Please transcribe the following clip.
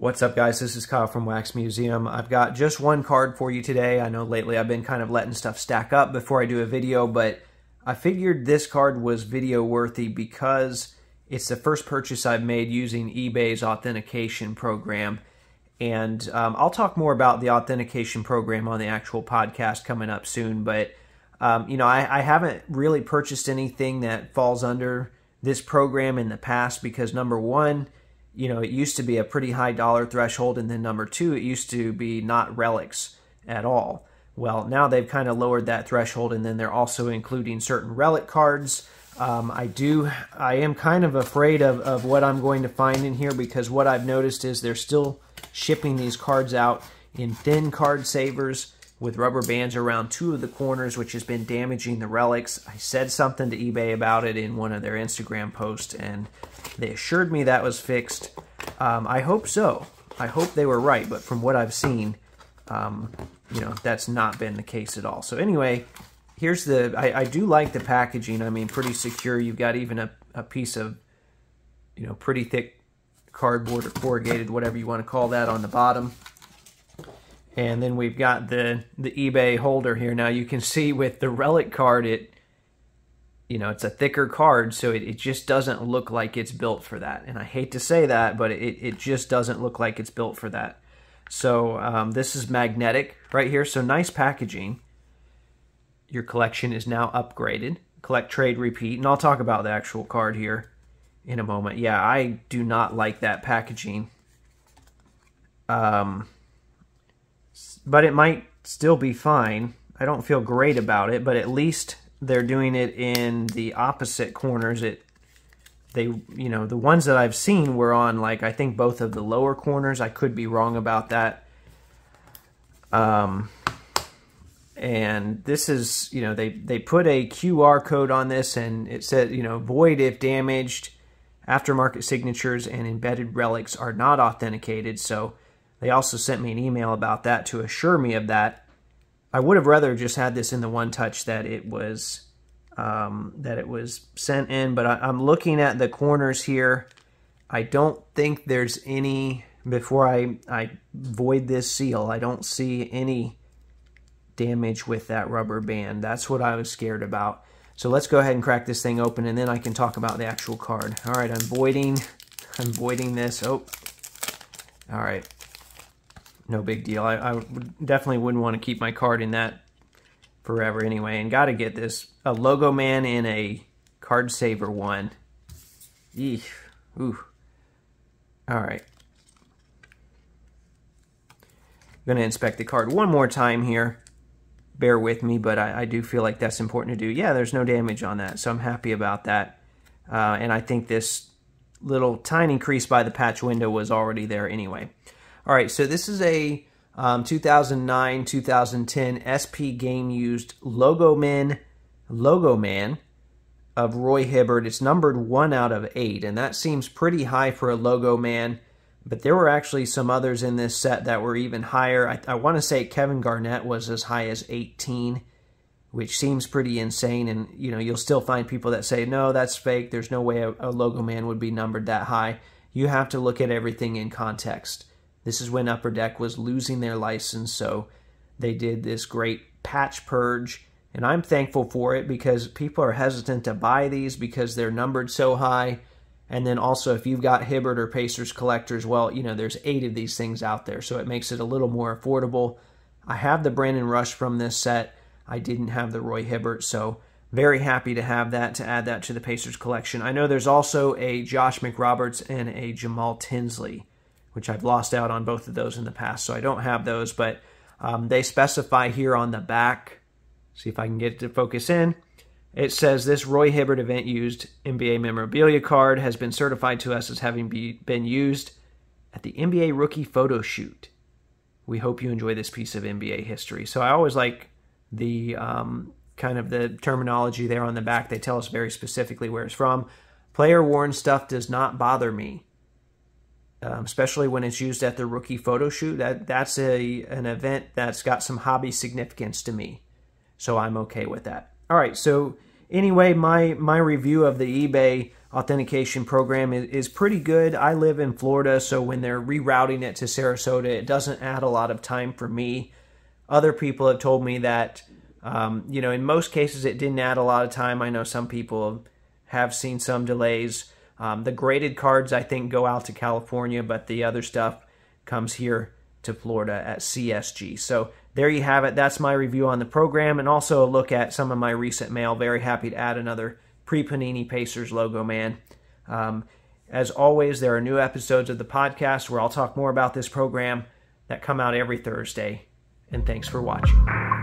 What's up, guys? This is Kyle from Wax Museum. I've got just one card for you today. I know lately I've been kind of letting stuff stack up before I do a video, but I figured this card was video worthy because it's the first purchase I've made using eBay's authentication program. And I'll talk more about the authentication program on the actual podcast coming up soon, but you know, I haven't really purchased anything that falls under this program in the past because, number one, you know, it used to be a pretty high dollar threshold, and then number two, it used to be not relics at all. Well, now they've kind of lowered that threshold, and then they're also including certain relic cards. I am kind of afraid of what I'm going to find in here, because what I've noticed is they're still shipping these cards out in thin card savers with rubber bands around two of the corners, which has been damaging the relics. I said something to eBay about it in one of their Instagram posts, and they assured me that was fixed. I hope so. I hope they were right, but from what I've seen, you know, that's not been the case at all. So anyway, here's the, I do like the packaging. I mean, pretty secure. You've got even a piece of, you know, pretty thick cardboard or corrugated, whatever you want to call that, on the bottom. And then we've got the eBay holder here. Now you can see with the relic card, you know, it's a thicker card, so it just doesn't look like it's built for that. And I hate to say that, but it just doesn't look like it's built for that. So this is magnetic right here, so nice packaging. Your collection is now upgraded. Collect, trade, repeat. And I'll talk about the actual card here in a moment. Yeah, I do not like that packaging. But it might still be fine. I don't feel great about it, but at least they're doing it in the opposite corners. You know, the ones that I've seen were on, like, I think both of the lower corners. I could be wrong about that. And this is, you know, they put a QR code on this, and it said, you know, void if damaged, aftermarket signatures and embedded relics are not authenticated. So they also sent me an email about that to assure me of that. I would have rather just had this in the one touch that it was sent in, but I'm looking at the corners here. I don't think there's any, before I void this seal, I don't see any damage with that rubber band. That's what I was scared about. So let's go ahead and crack this thing open, and then I can talk about the actual card. All right, I'm voiding this. Oh, all right. No big deal. I definitely wouldn't want to keep my card in that forever anyway. And got to get this, a Logoman in a card saver one. Eesh. Ooh. All right. I'm going to inspect the card one more time here. Bear with me, but I do feel like that's important to do. Yeah, there's no damage on that, so I'm happy about that. And I think this little tiny crease by the patch window was already there anyway. All right, so this is a 2009-2010 SP game used Logoman of Roy Hibbert. It's numbered 1 out of 8, and that seems pretty high for a Logoman. But there were actually some others in this set that were even higher. I want to say Kevin Garnett was as high as 18, which seems pretty insane. And, you know, you'll still find people that say, no, that's fake. There's no way a Logoman would be numbered that high. You have to look at everything in context. This is when Upper Deck was losing their license, so they did this great patch purge. And I'm thankful for it, because people are hesitant to buy these because they're numbered so high. And then also, if you've got Hibbert or Pacers collectors, well, you know, there's 8 of these things out there, so it makes it a little more affordable. I have the Brandon Rush from this set. I didn't have the Roy Hibbert, so very happy to have that, to add that to the Pacers collection. I know there's also a Josh McRoberts and a Jamal Tinsley, which I've lost out on both of those in the past, so I don't have those, but they specify here on the back, see if I can get it to focus in. It says, this Roy Hibbert event used NBA memorabilia card has been certified to us as having been used at the NBA rookie photo shoot. We hope you enjoy this piece of NBA history. So I always like the kind of the terminology there on the back. They tell us very specifically where it's from. Player worn stuff does not bother me, especially when it's used at the rookie photo shoot. That's an event that's got some hobby significance to me, so I'm okay with that. All right, so anyway, my review of the eBay authentication program is pretty good. I live in Florida, so when they're rerouting it to Sarasota, it doesn't add a lot of time for me. Other people have told me that, in most cases it didn't add a lot of time. I know some people have seen some delays. The graded cards, I think, go out to California, but the other stuff comes here to Florida at CSG. So there you have it. That's my review on the program, and also a look at some of my recent mail. Very happy to add another pre-Panini Pacers Logoman. As always, there are new episodes of the podcast where I'll talk more about this program that come out every Thursday. And thanks for watching.